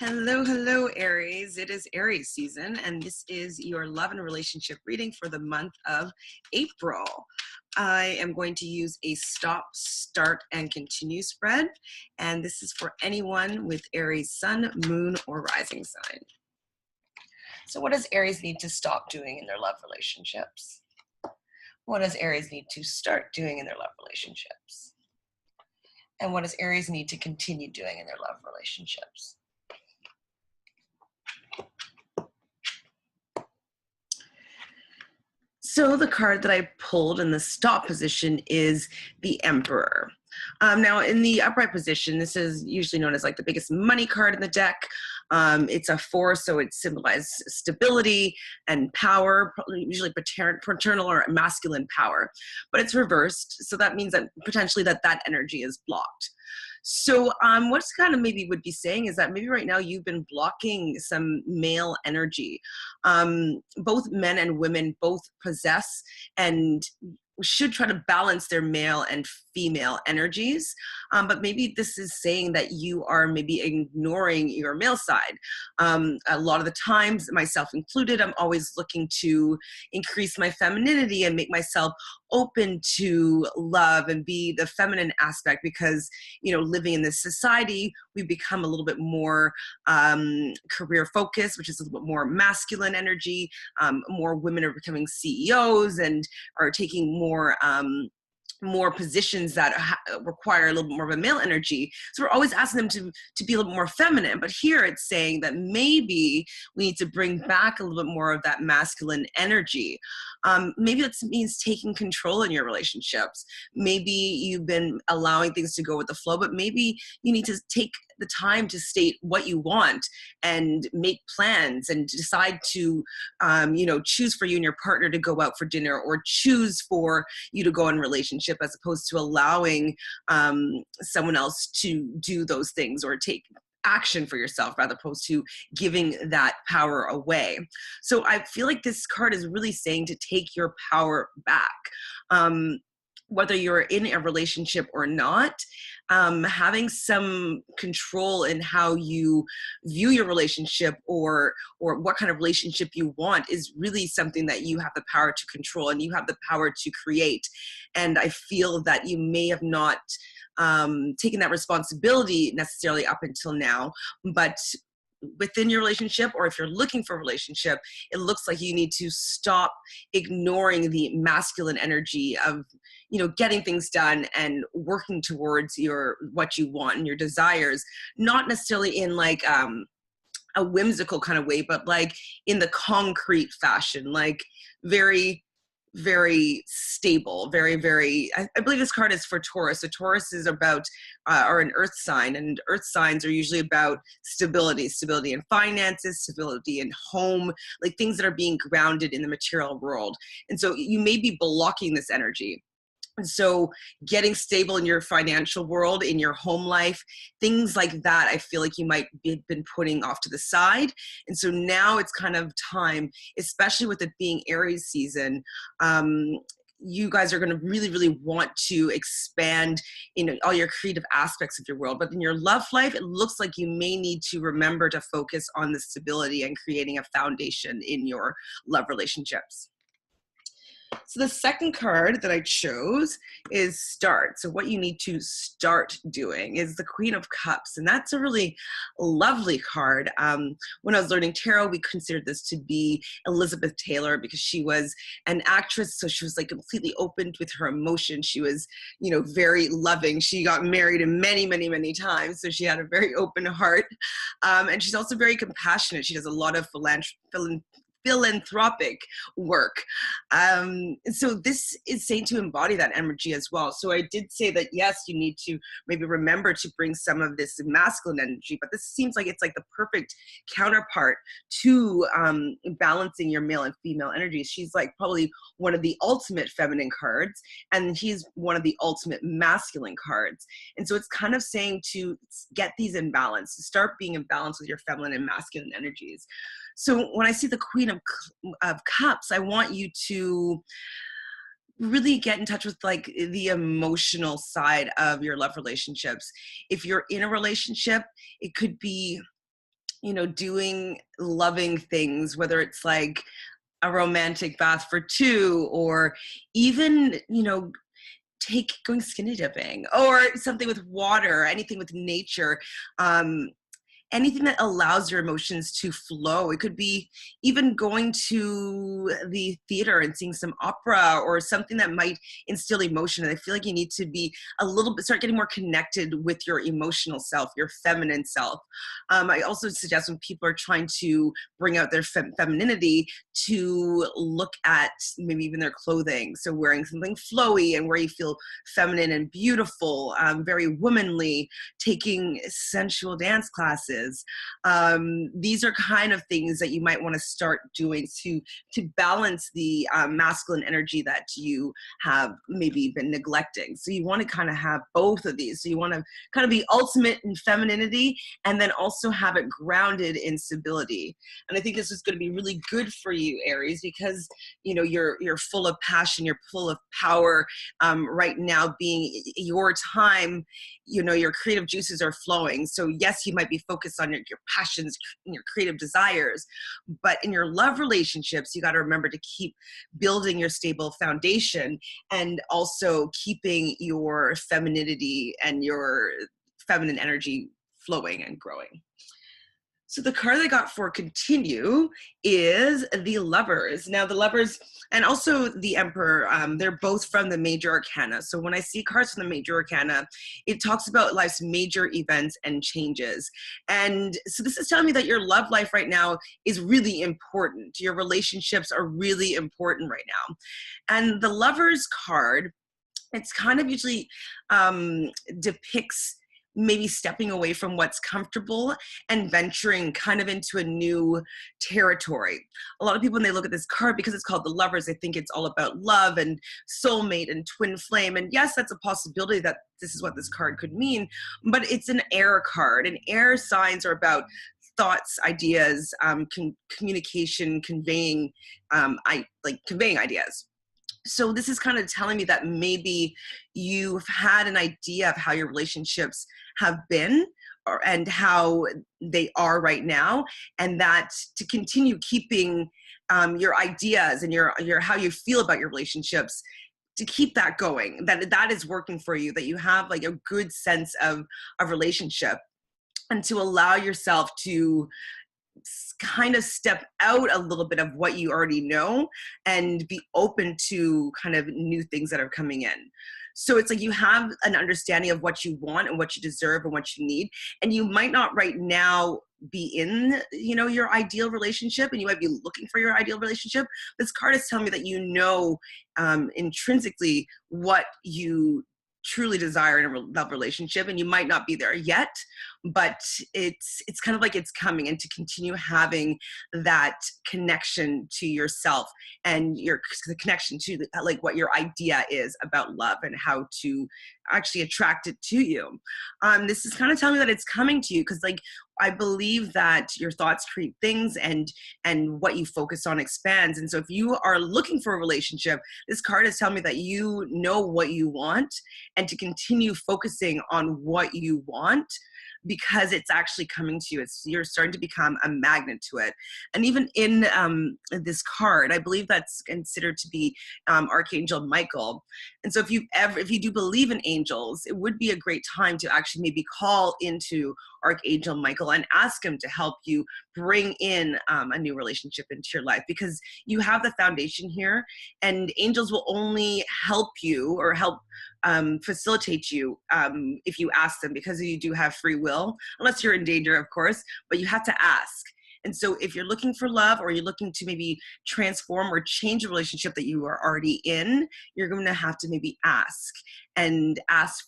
Hello, hello, Aries. It is Aries season, and this is your love and relationship reading for the month of April. I am going to use a stop, start, and continue spread, and this is for anyone with Aries sun, moon, or rising sign. So what does Aries need to stop doing in their love relationships? What does Aries need to start doing in their love relationships? And what does Aries need to continue doing in their love relationships? So the card that I pulled in the stop position is the Emperor. Now in the upright position, this is usually known as like the biggest money card in the deck. It's a 4, so it symbolizes stability and power, usually paternal or masculine power. But it's reversed, so that means that potentially that energy is blocked. So what's kind of maybe would be saying is that maybe right now you've been blocking some male energy. Both men and women both possess and should try to balance their male and female energies, but maybe this is saying that you are maybe ignoring your male side. A lot of the times, myself included, I'm always looking to increase my femininity and make myself open to love and be the feminine aspect, because living in this society, we become a little bit more career focused, which is a little bit more masculine energy. More women are becoming CEOs and are taking more positions that require a little bit more of a male energy. So we're always asking them to be a little bit more feminine. But here it's saying that maybe we need to bring back a little bit more of that masculine energy. Maybe that means taking control in your relationships. Maybe you've been allowing things to go with the flow, but maybe you need to take the time to state what you want and make plans and decide to, choose for you and your partner to go out for dinner, or choose for you to go in a relationship, as opposed to allowing someone else to do those things or take action for yourself, rather opposed to giving that power away. So I feel like this card is really saying to take your power back. Whether you're in a relationship or not, having some control in how you view your relationship or what kind of relationship you want is really something that you have the power to control and you have the power to create. And I feel that you may have not taken that responsibility necessarily up until now, but within your relationship, or if you're looking for a relationship, it looks like you need to stop ignoring the masculine energy of getting things done and working towards what you want and your desires, not necessarily in like a whimsical kind of way, but like in the concrete fashion, like very, very stable, very, very, I believe this card is for Taurus. So Taurus is about, or an earth sign, and earth signs are usually about stability in finances, stability in home, like things that are being grounded in the material world. And so you may be blocking this energy. And so getting stable in your financial world, in your home life, things like that, I feel like you might be been putting off to the side. And so now it's kind of time, especially with it being Aries season, you guys are going to really, really want to expand in all your creative aspects of your world. But in your love life, it looks like you may need to remember to focus on the stability and creating a foundation in your love relationships. So the second card that I chose is start. So what you need to start doing is the Queen of Cups. And that's a really lovely card. When I was learning tarot, we considered this to be Elizabeth Taylor, because she was an actress. So she was like completely open with her emotions. She was, very loving. She got married many, many, many times. So she had a very open heart. And she's also very compassionate. She does a lot of philanthropic work. So this is saying to embody that energy as well. So I did say that, yes, you need to maybe remember to bring some of this masculine energy, but this seems like it's like the perfect counterpart to balancing your male and female energies. She's like probably one of the ultimate feminine cards, and he's one of the ultimate masculine cards. And so it's kind of saying to get these in balance, to start being in balance with your feminine and masculine energies. So when I see the Queen of Cups, I want you to really get in touch with like the emotional side of your love relationships. If you're in a relationship, it could be doing loving things, whether it's like a romantic bath for two, or even, going skinny dipping, or something with water, anything with nature. Anything that allows your emotions to flow. It could be even going to the theater and seeing some opera, or something that might instill emotion. And I feel like you need to be a little bit, start getting more connected with your emotional self, your feminine self. I also suggest, when people are trying to bring out their femininity, to look at maybe even their clothing. So wearing something flowy and where you feel feminine and beautiful, very womanly, taking sensual dance classes. These are kind of things that you might want to start doing to balance the masculine energy that you have maybe been neglecting. So you want to kind of have both of these. So you want to kind of be ultimate in femininity, and then also have it grounded in stability. And I think this is going to be really good for you, Aries, because you're full of passion, you're full of power. Right now being your time, your creative juices are flowing. So yes, you might be focused on your passions and your creative desires, but in your love relationships, you got to remember to keep building your stable foundation, and also keeping your femininity and your feminine energy flowing and growing. So the card I got for continue is the Lovers. Now the Lovers and also the Emperor, they're both from the major arcana. So when I see cards from the major arcana, it talks about life's major events and changes. And so this is telling me that your love life right now is really important. Your relationships are really important right now. And the Lovers card, it's kind of usually depicts maybe stepping away from what's comfortable and venturing kind of into a new territory. A lot of people, when they look at this card, because it's called the Lovers, they think it's all about love and soulmate and twin flame. And yes, that's a possibility that this is what this card could mean, but it's an air card, and air signs are about thoughts, ideas, communication, conveying ideas. So this is kind of telling me that maybe you've had an idea of how your relationships have been, and how they are right now, and that to continue keeping your ideas and your how you feel about your relationships, to keep that going, that is working for you, that you have like a good sense of a relationship, and to allow yourself to kind of step out a little bit of what you already know and be open to kind of new things that are coming in. So it's like you have an understanding of what you want and what you deserve and what you need. And you might not right now be in, your ideal relationship, and you might be looking for your ideal relationship. This card is telling me that intrinsically what you truly desire in a love relationship, and you might not be there yet, but it's kind of like it's coming, and to continue having that connection to yourself and the connection to like what your idea is about love and how to actually attract it to you. This is kind of telling me that it's coming to you, because like I believe that your thoughts create things, and what you focus on expands. And so if you are looking for a relationship, this card is telling me that you know what you want, and to continue focusing on what you want, because it's actually coming to you. You're starting to become a magnet to it. And even in this card, I believe that's considered to be Archangel Michael. And so if you do believe in angels, it would be a great time to actually maybe call into Archangel Michael and ask him to help you bring in a new relationship into your life, because you have the foundation here, and angels will only help you or help facilitate you if you ask them, because you do have free will, unless you're in danger, of course, but you have to ask. And so if you're looking for love, or you're looking to maybe transform or change a relationship that you are already in, you're going to have to maybe ask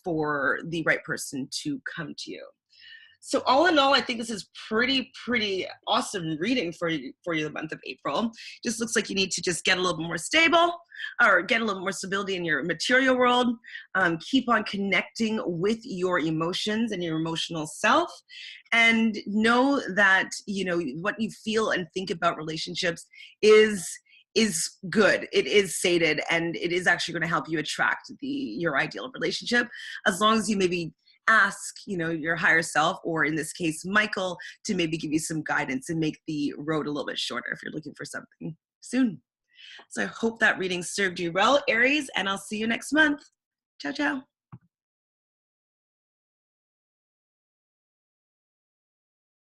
for the right person to come to you. So all in all, I think this is pretty awesome reading for you the month of April. Just looks like you need to just get a little more stable, or get a little more stability in your material world. Keep on connecting with your emotions and your emotional self, and know that what you feel and think about relationships is good. It is sated, and it is actually going to help you attract your ideal relationship, as long as you maybe ask, your higher self, or in this case, Michael, to maybe give you some guidance and make the road a little bit shorter if you're looking for something soon. So I hope that reading served you well, Aries, and I'll see you next month. Ciao, ciao.